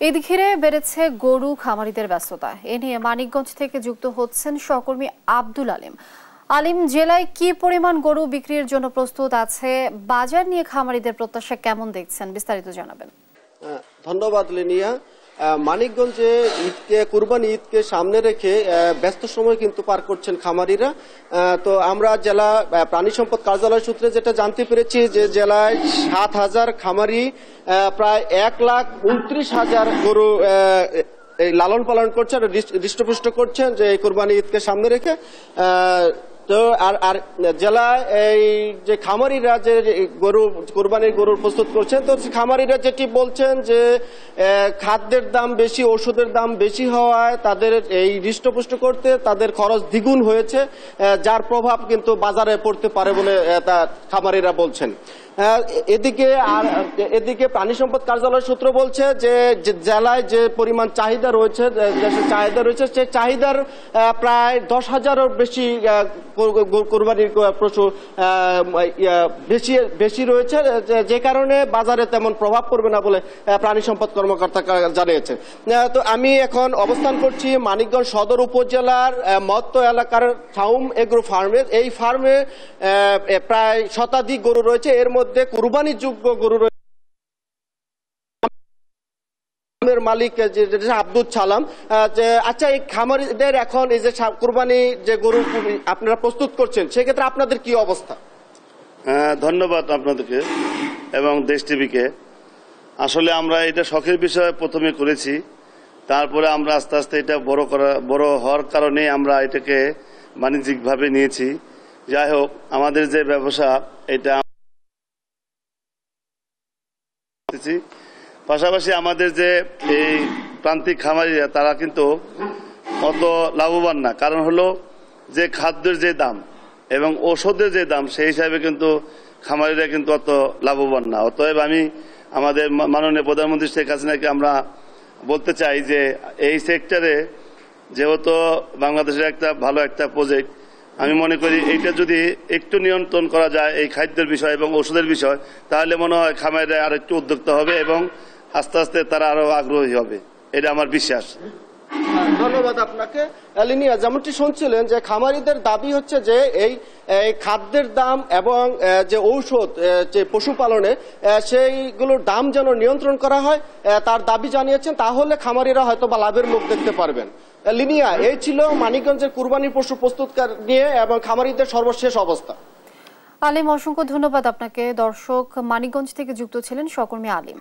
ঈদ ঘিরে বেড়েছে গরু খামারিদের ব্যস্ততা। এ নিয়ে মানিকগঞ্জ থেকে যুক্ত হচ্ছেন সহকর্মী আব্দুল আলিম। আলিম, জেলায় কি পরিমাণ গরু বিক্রির জন্য প্রস্তুত আছে, বাজার নিয়ে খামারিদের প্রত্যাশা কেমন দেখছেন, বিস্তারিত জানাবেন। ধন্যবাদ লিনিয়া। মানিকগঞ্জে কুরবানি ঈদকে সামনে রেখে ব্যস্ত সময় কিন্তু পার করছেন খামারিরা। তো আমরা জেলা প্রাণী সম্পদ কার্যালয় সূত্রে যেটা জানতে পেরেছি যে জেলায় 7,000 খামারি প্রায় 1,29,000 গরু লালন পালন করছেন, হৃষ্টপুষ্ট করছেন যে এই কুরবানি ঈদকে সামনে রেখে। তো আর জেলায় এই যে খামারিরা যে কোরবানির গরুর প্রস্তুত করছেন, তো খামারিরা যেটি বলছেন যে খাদ্যের দাম বেশি, ওষুধের দাম বেশি হওয়ায় তাদের এই হৃষ্টপুষ্ট করতে তাদের খরচ দ্বিগুণ হয়েছে, যার প্রভাব কিন্তু বাজারে পড়তে পারে বলে তা খামারিরা বলছেন। এদিকে প্রাণী সম্পদ কার্যালয় সূত্র বলছে যে জেলায় যে পরিমাণ চাহিদা রয়েছে সেই চাহিদার প্রায় 10,000-এর বেশি কোরবানির পশু বেশি রয়েছে, যে কারণে বাজারে তেমন প্রভাব পড়বে না বলে প্রাণী সম্পদ কর্মকর্তা জানিয়েছে। তো আমি এখন অবস্থান করছি মানিকগঞ্জ সদর উপজেলার মত্ত এলাকার সাউম এগ্রো ফার্মে। এই ফার্মে প্রায় শতাধিক গরু রয়েছে, এর মধ্যে কুরবানির যোগ্য গরু রয়েছে। মালিক আব্দুল সালাম, আচ্ছা, এই খামারিদের এখন এই যে কুরবানি যে গরু আপনারা প্রস্তুত করছেন, সেক্ষেত্রে আপনাদের কি অবস্থা? ধন্যবাদ আপনাদেরকে এবং দেশ টিভিকে। আসলে আমরা এটা শখের বিষয়ে প্রথমে করেছি, তারপরে আমরা আস্তে আস্তে এটা বড় হওয়ার কারণে আমরা এটাকে বাণিজ্যিকভাবে নিয়েছি। যাই হোক, আমাদের যে ব্যবসা এটা পাশাপাশি আমাদের যে এই প্রান্তিক খামারিরা তারা কিন্তু অত লাভবান না, কারণ হলো যে খাদ্যের যে দাম এবং ঔষধের যে দাম সেই হিসাবে কিন্তু খামারিরা কিন্তু অত লাভবান না। অতএব আমি আমাদের মাননীয় প্রধানমন্ত্রী শেখ হাসিনাকে আমরা বলতে চাই যে এই সেক্টরে যেহেতু বাংলাদেশের একটা ভালো একটা প্রজেক্ট, আমি মনে করি এইটা যদি একটু নিয়ন্ত্রণ করা যায় এই খাদ্যের বিষয় এবং ওষুধের বিষয়, তাহলে মনে হয় খামারিরা আর একটু উদ্যোক্তা হবে এবং আস্তে আস্তে তারা আরো আগ্রহী হবে, এটা আমার বিশ্বাস। ধন্যবাদ আপনাকে। লিনিয়া, যেমনটি শুনছিলেন যে খামারিদের দাবি হচ্ছে যে এই খাদ্যের দাম এবং যে ঔষধ যে পশুপালনে সেইগুলোর দাম যেন নিয়ন্ত্রণ করা হয়, তার দাবি জানিয়েছেন, তাহলে খামারিরা হয়তো বা লাভের মুখ দেখতে পারবেন। লিনিয়া, এই ছিল মানিকগঞ্জের কুরবানি পশু প্রস্তুতকার নিয়ে এবং খামারিদের সর্বশেষ অবস্থা। আলিম, অসংখ্য ধন্যবাদ আপনাকে। দর্শক, মানিকগঞ্জ থেকে যুক্ত ছিলেন সহকর্মী আলিম।